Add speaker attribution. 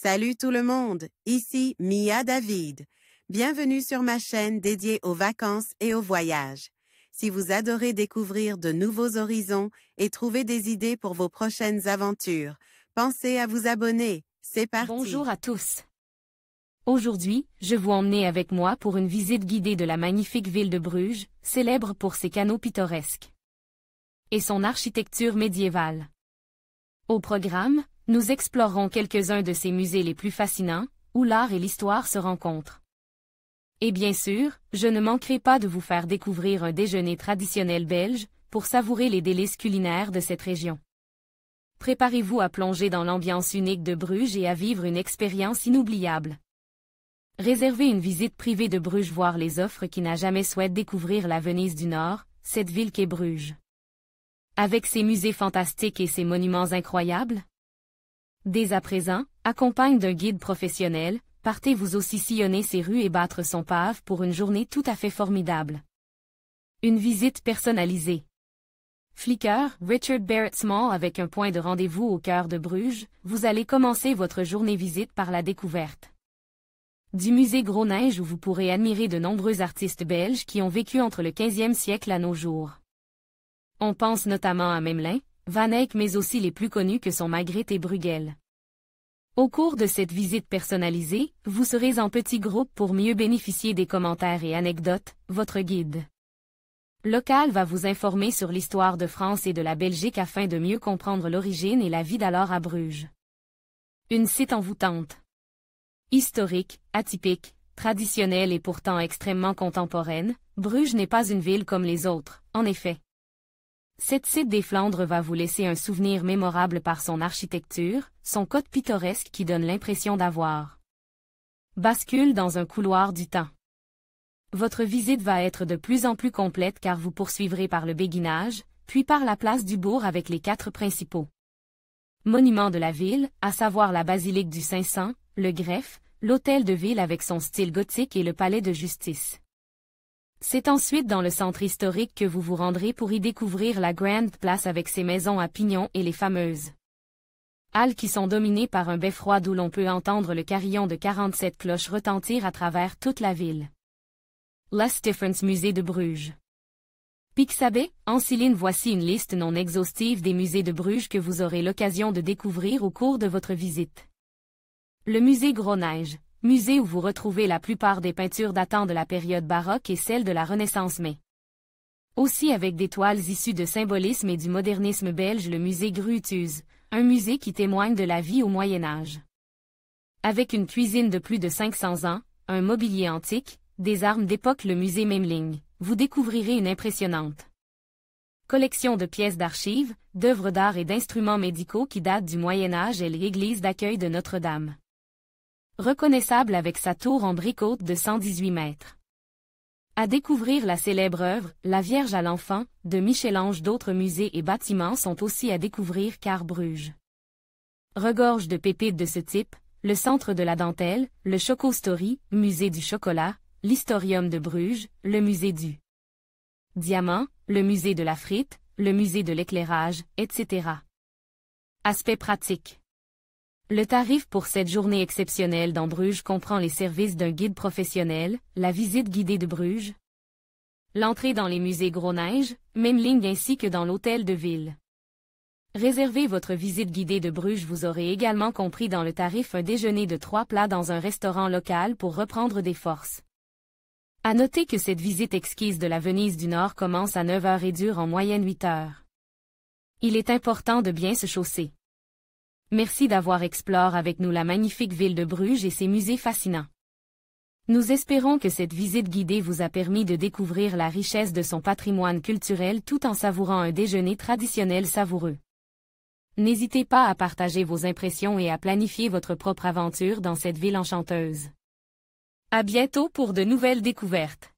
Speaker 1: Salut tout le monde, ici Mia David. Bienvenue sur ma chaîne dédiée aux vacances et aux voyages. Si vous adorez découvrir de nouveaux horizons et trouver des idées pour vos prochaines aventures, pensez à vous abonner. C'est parti.
Speaker 2: Bonjour à tous. Aujourd'hui, je vous emmener avec moi pour une visite guidée de la magnifique ville de Bruges, célèbre pour ses canaux pittoresques et son architecture médiévale. Au programme, nous explorerons quelques-uns de ses musées les plus fascinants, où l'art et l'histoire se rencontrent. Et bien sûr, je ne manquerai pas de vous faire découvrir un déjeuner traditionnel belge, pour savourer les délices culinaires de cette région. Préparez-vous à plonger dans l'ambiance unique de Bruges et à vivre une expérience inoubliable. Réservez une visite privée de Bruges, voir les offres qui n'a jamais souhaité découvrir la Venise du Nord, cette ville qu'est Bruges. Avec ses musées fantastiques et ses monuments incroyables? Dès à présent, accompagne d'un guide professionnel, partez vous aussi sillonner ses rues et battre son pave pour une journée tout à fait formidable. Une visite personnalisée. Flickr, Richard Barrett Small avec un point de rendez-vous au cœur de Bruges, vous allez commencer votre journée visite par la découverte du musée Gros Neige où vous pourrez admirer de nombreux artistes belges qui ont vécu entre le 15e siècle à nos jours. On pense notamment à Memling, Van Eyck mais aussi les plus connus que sont Magritte et Bruegel. Au cours de cette visite personnalisée, vous serez en petits groupes pour mieux bénéficier des commentaires et anecdotes, votre guide local va vous informer sur l'histoire de France et de la Belgique afin de mieux comprendre l'origine et la vie d'alors à Bruges. Une site envoûtante. Historique, atypique, traditionnelle et pourtant extrêmement contemporaine, Bruges n'est pas une ville comme les autres, en effet. Cette site des Flandres va vous laisser un souvenir mémorable par son architecture, son code pittoresque qui donne l'impression d'avoir bascule dans un couloir du temps. Votre visite va être de plus en plus complète car vous poursuivrez par le Béguinage, puis par la place du Bourg avec les 4 principaux monuments de la ville, à savoir la basilique du Saint-Sang, le greffe, l'hôtel de ville avec son style gothique et le palais de justice. C'est ensuite dans le centre historique que vous vous rendrez pour y découvrir la Grande Place avec ses maisons à pignons et les fameuses halles qui sont dominées par un beffroi d'où l'on peut entendre le carillon de 47 cloches retentir à travers toute la ville. Less Difference Musée de Bruges. Pixabay, Anceline, voici une liste non exhaustive des musées de Bruges que vous aurez l'occasion de découvrir au cours de votre visite. Le musée Gros Neige, musée où vous retrouvez la plupart des peintures datant de la période baroque et celles de la Renaissance mais aussi avec des toiles issues de symbolisme et du modernisme belge, le musée Gruuthuis, un musée qui témoigne de la vie au Moyen Âge. Avec une cuisine de plus de 500 ans, un mobilier antique, des armes d'époque, le musée Memling, vous découvrirez une impressionnante collection de pièces d'archives, d'œuvres d'art et d'instruments médicaux qui datent du Moyen Âge et l'église d'accueil de Notre-Dame. Reconnaissable avec sa tour en briques haute de 118 mètres. À découvrir la célèbre œuvre, La Vierge à l'Enfant, de Michel-Ange. D'autres musées et bâtiments sont aussi à découvrir car Bruges regorge de pépites de ce type, le Centre de la Dentelle, le Choco Story, musée du chocolat, l'Historium de Bruges, le musée du diamant, le musée de la frite, le musée de l'éclairage, etc. Aspect pratique. Le tarif pour cette journée exceptionnelle dans Bruges comprend les services d'un guide professionnel, la visite guidée de Bruges, l'entrée dans les musées Gros Neige, Memling ainsi que dans l'hôtel de ville. Réservez votre visite guidée de Bruges, vous aurez également compris dans le tarif un déjeuner de 3 plats dans un restaurant local pour reprendre des forces. À noter que cette visite exquise de la Venise du Nord commence à 9h et dure en moyenne 8 heures. Il est important de bien se chausser. Merci d'avoir exploré avec nous la magnifique ville de Bruges et ses musées fascinants. Nous espérons que cette visite guidée vous a permis de découvrir la richesse de son patrimoine culturel tout en savourant un déjeuner traditionnel savoureux. N'hésitez pas à partager vos impressions et à planifier votre propre aventure dans cette ville enchanteuse. À bientôt pour de nouvelles découvertes.